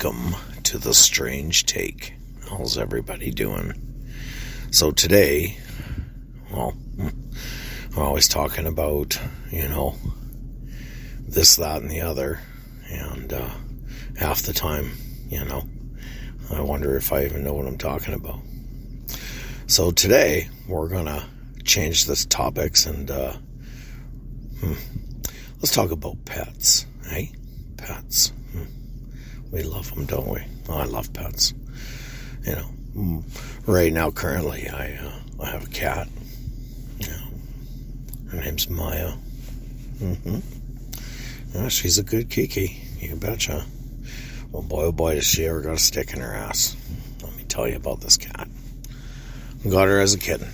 Welcome to the Strange Take. How's everybody doing? So today, well, I'm always talking about, this, that, and the other, and half the time, I wonder if I even know what I'm talking about. So today, we're gonna change the topics and let's talk about pets, hey? Pets. We love them, don't we? Oh, I love pets. Right now, currently, I have a cat. Her name's Maya. Yeah, she's a good Kiki. You betcha. Well, boy, oh boy, does she ever got a stick in her ass. Let me tell you about this cat. Got her as a kitten.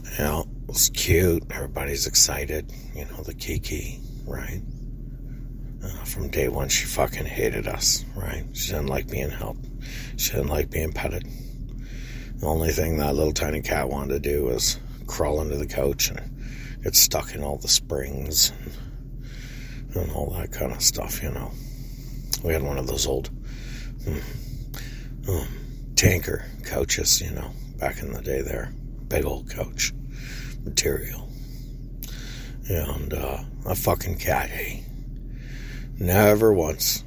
It was cute. Everybody's excited. The Kiki, right? From day one, she fucking hated us, right? She didn't like being helped. She didn't like being petted. The only thing that little tiny cat wanted to do was crawl into the couch and get stuck in all the springs and all that kind of stuff, We had one of those old tanker couches, back in the day there. Big old couch material. And a fucking cat, hey? Never once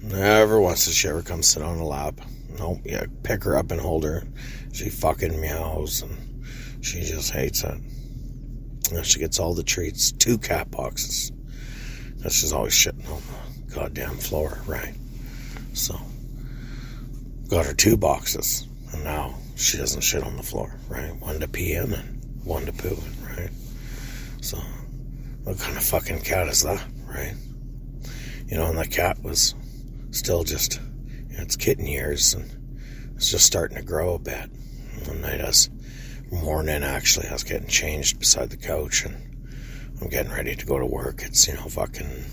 does she ever come sit on the lap. Nope, yeah, pick her up and hold her. She fucking meows and she just hates it. She gets all the treats. 2 cat boxes. She's always shitting on the goddamn floor, right? So, got her 2 boxes. And now she doesn't shit on the floor, right? 1 to pee in and 1 to poo in, right? So, what kind of fucking cat is that, right? And that cat was still just, its kitten years, and it's just starting to grow a bit. One night morning, actually, I was getting changed beside the couch, and I'm getting ready to go to work. It's, fucking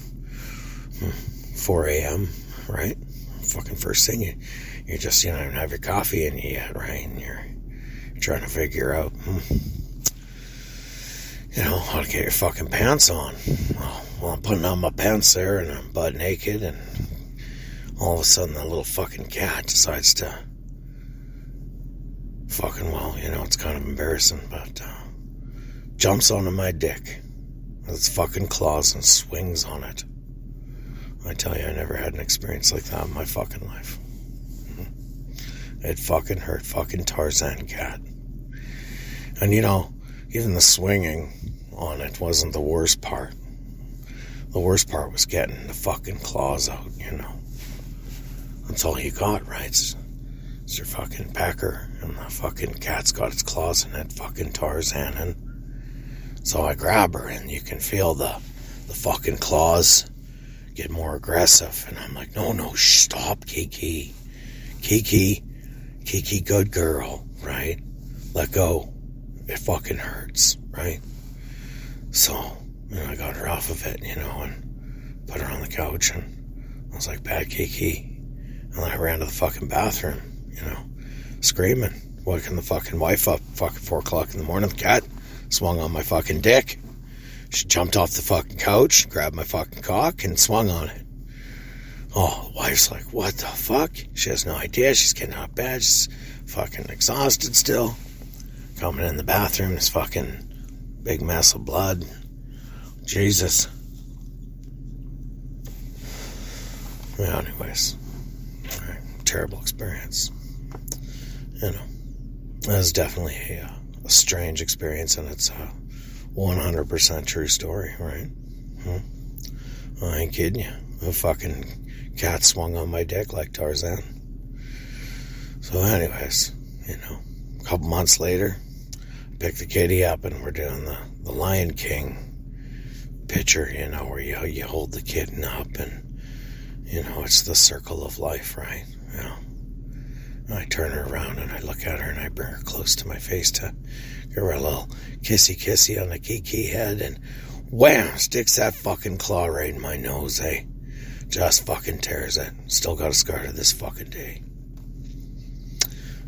4 a.m., right? Fucking first thing, you're just, you don't even have your coffee in you yet, right? And you're trying to figure out, how to get your fucking pants on. Well, I'm putting on my pants there, and I'm butt naked, and all of a sudden, that little fucking cat decides to it's kind of embarrassing, but jumps onto my dick with its fucking claws and swings on it. I tell you, I never had an experience like that in my fucking life. It fucking hurt. Fucking Tarzan cat. And even the swinging on it wasn't the worst part. The worst part was getting the fucking claws out, That's all you got, right? It's your fucking pecker, and the fucking cat's got its claws in it, fucking Tarzan. And so I grab her, and you can feel the fucking claws get more aggressive. And I'm like, no, stop, Kiki. Kiki, good girl, right? Let go. It fucking hurts, right? So, I got her off of it, and put her on the couch, and I was like, bad Kiki. And then I ran to the fucking bathroom, screaming, waking the fucking wife up, fucking 4 o'clock in the morning. The cat swung on my fucking dick. She jumped off the fucking couch, grabbed my fucking cock, and swung on it. Oh, the wife's like, what the fuck? She has no idea. She's getting out of bed. She's fucking exhausted still. Coming in the bathroom, this fucking big mess of blood. Jesus. Yeah, anyways. Terrible experience. It was definitely a strange experience, and it's a 100% true story, right? I ain't kidding you. A fucking cat swung on my dick like Tarzan. So anyways, a couple months later, pick the kitty up, and we're doing the Lion King picture, where you hold the kitten up, and it's the circle of life, right? And I turn her around, and I look at her, and I bring her close to my face to give her a little kissy on the Kiki head, and wham, sticks that fucking claw right in my nose, eh? Just fucking tears it. Still got a scar to this fucking day.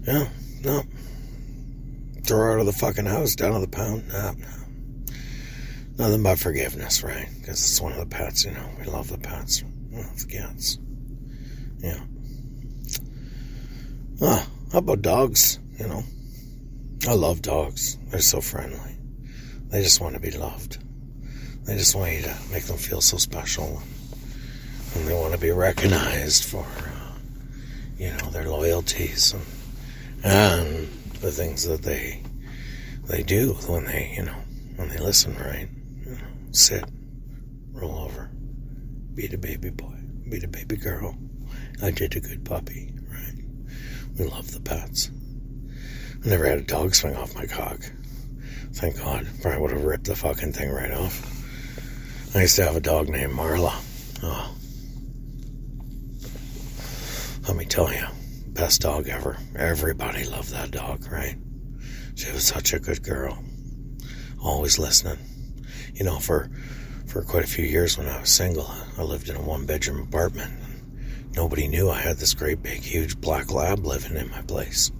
Yeah, no. Throw her out of the fucking house, down to the pound. No. Nothing but forgiveness, right? Because it's one of the pets, we love the pets. Well, it's cats. Yeah. How about dogs? I love dogs. They're so friendly. They just want to be loved. They just want you to make them feel so special. And they want to be recognized for, their loyalties and the things that they do when they listen, right? Sit, roll over, beat a baby boy, beat a baby girl. I did a good puppy, right? We love the pets. I never had a dog swing off my cock. Thank God. Probably would have ripped the fucking thing right off. I used to have a dog named Marla. Oh. Let me tell you, best dog ever. Everybody loved that dog, right? She was such a good girl. Always listening. For quite a few years when I was single, I lived in a one-bedroom apartment. Nobody knew I had this great big huge black lab living in my place.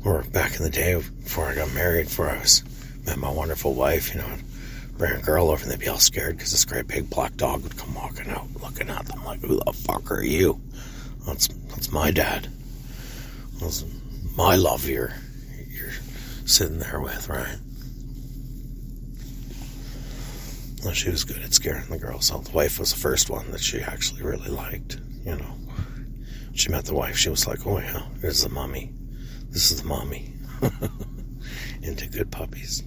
Or back in the day before I got married, before I met my wonderful wife, I'd bring a girl over and they'd be all scared because this great big black dog would come walking out looking at them like, who the fuck are you? That's my dad. That's my love you're sitting there with, right? Well, she was good at scaring the girls. So the wife was the first one that she actually really liked, She met the wife, she was like, oh yeah, here's the mommy. This is the mommy. Into good puppies.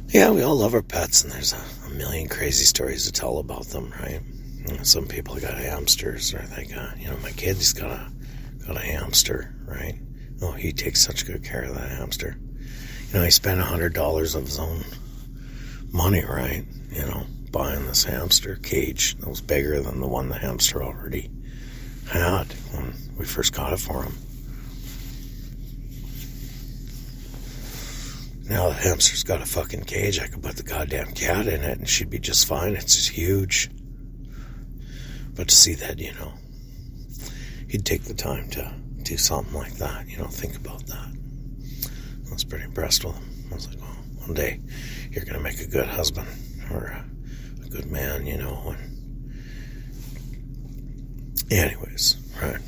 Yeah, we all love our pets, and there's a million crazy stories to tell about them, right? Some people got hamsters, or they got, my kid, he's got a hamster, right? Oh, he takes such good care of that hamster. He spent $100 of his own money, right? Buying this hamster cage that was bigger than the one the hamster already had when we first got it for him. Now the hamster's got a fucking cage. I could put the goddamn cat in it and she'd be just fine. It's just huge. But to see that, he'd take the time to do something like that, think about that. I was pretty impressed with him. I was like, well, one day you're going to make a good husband or a good man, and anyways, right.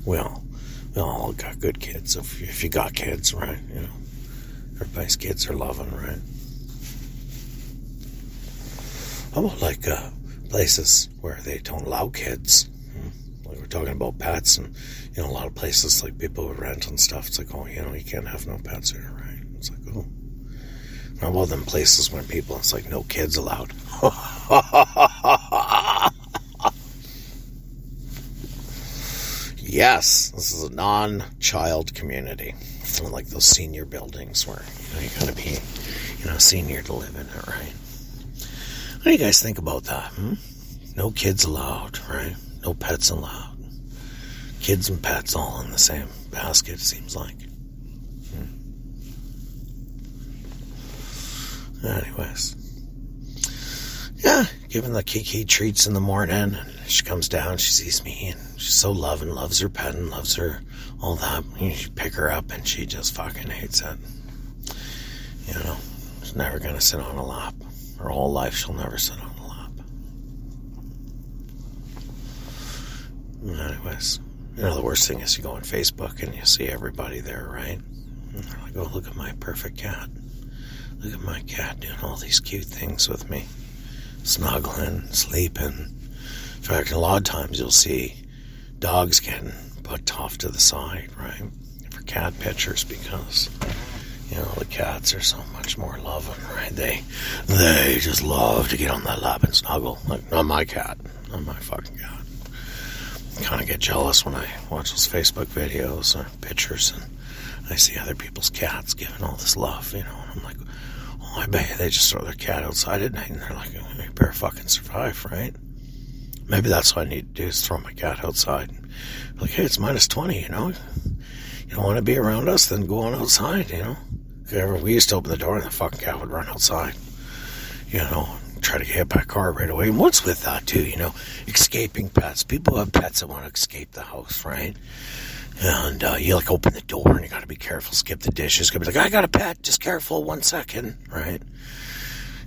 We all got good kids. If you got kids, right, everybody's kids are loving, right? How about places where they don't allow kids? Like we're talking about pets, and a lot of places like people would rent and stuff. It's like, oh, you can't have no pets here, right? It's like, oh. How about them places when it's like no kids allowed? Yes, this is a non-child community. Like those senior buildings where, you gotta be, senior to live in it, right? What do you guys think about that? No kids allowed, right? No pets allowed. Kids and pets all in the same basket, it seems like. Anyways. Yeah, giving the Kiki treats in the morning, and she comes down, she sees me, and she's so loving, loves her pet and loves her, all that. You pick her up, and she just fucking hates it. She's never gonna sit on a lap. Her whole life, she'll never sit on a lap. Anyways, the worst thing is you go on Facebook, and you see everybody there, right? And they're like, oh, look at my perfect cat. Look at my cat doing all these cute things with me. Snuggling, sleeping. In fact, a lot of times you'll see dogs getting put off to the side, right? For cat pictures because, the cats are so much more loving, right? They just love to get on that lap and snuggle. Like, not my cat. Not my fucking cat. I kind of get jealous when I watch those Facebook videos or pictures and I see other people's cats giving all this love, and I'm like, oh, I bet they just throw their cat outside at night and they're like, oh, you better fucking survive, right? Maybe that's what I need to do is throw my cat outside. Like, hey, it's -20, You don't want to be around us, then go on outside, We used to open the door and the fucking cat would run outside, try to get hit by a car right away. And what's with that too, escaping pets. People have pets that want to escape the house, right? And you open the door and you got to be careful, skip the dishes. Could be like, I got a pet, just careful, 1 second, right?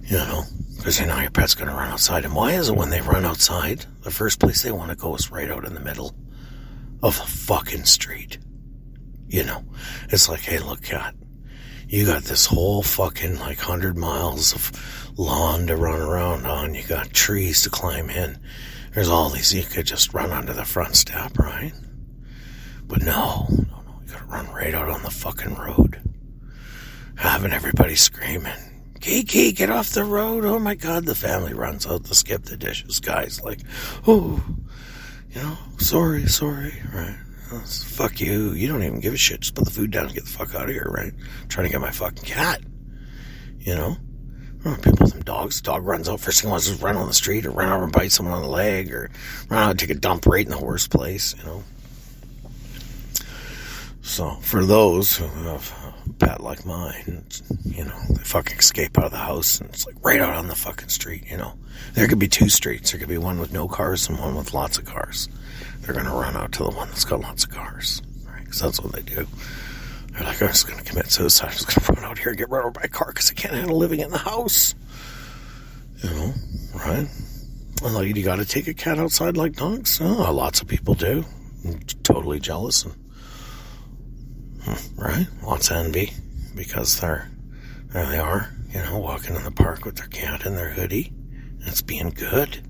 You know, because you know your pet's going to run outside. And why is it when they run outside, the first place they want to go is right out in the middle of the fucking street? You know, it's like, hey, look, cat, you got this whole fucking 100 miles of lawn to run around on. You got trees to climb in. There's all these, you could just run onto the front step, right? But no, you gotta run right out on the fucking road. Having everybody screaming, Kiki, get off the road. Oh my God, the family runs out to skip the dishes. Guys like, oh, sorry, right? Fuck you. You don't even give a shit. Just put the food down and get the fuck out of here, right? I'm trying to get my fucking cat. People with them dogs. Dog runs out. First thing he wants is run on the street or run over and bite someone on the leg or run out and take a dump right in the worst place, So, for those who have a pet like mine, they fucking escape out of the house and it's right out on the fucking street, There could be two streets. There could be one with no cars and one with lots of cars. They're going to run out to the one that's got lots of cars, right? Because that's what they do. They're like, I'm just going to commit suicide. I'm just going to run out here and get run over by a car because I can't handle living in the house. Right? And you got to take a cat outside like dogs? Oh, lots of people do. I'm totally jealous. Right? Lots of envy because there they are, walking in the park with their cat in their hoodie. And it's being good.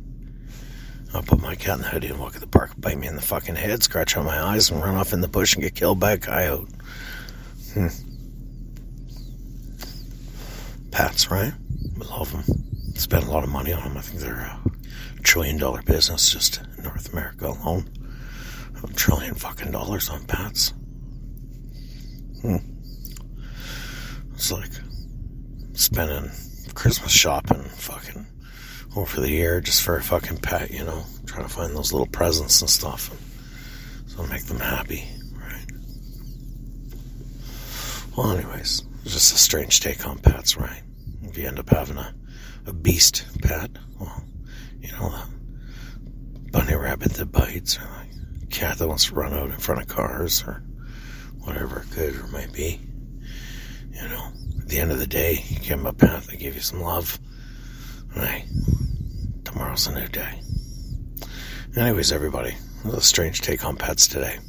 I'll put my cat in the hoodie and walk in the park, bite me in the fucking head, scratch out my eyes, and run off in the bush and get killed by a coyote. Pets, right? We love them. Spend a lot of money on them. I think they're $1 trillion business just in North America alone. $1 trillion fucking dollars on pets. It's like spending Christmas shopping fucking over the year just for a fucking pet, trying to find those little presents and stuff, and so make them happy, right? Well, anyways, it's just a strange take on pets, right? If you end up having a beast pet, well, the bunny rabbit that bites, or a cat that wants to run out in front of cars, or whatever it could or might be, at the end of the day, you give them a pet, they give you some love, right? Tomorrow's a new day. Anyways, everybody, a strange take on pets today.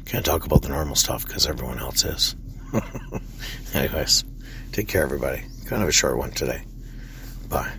Can't talk about the normal stuff because everyone else is. Anyways, take care, everybody. Kind of a short one today. Bye.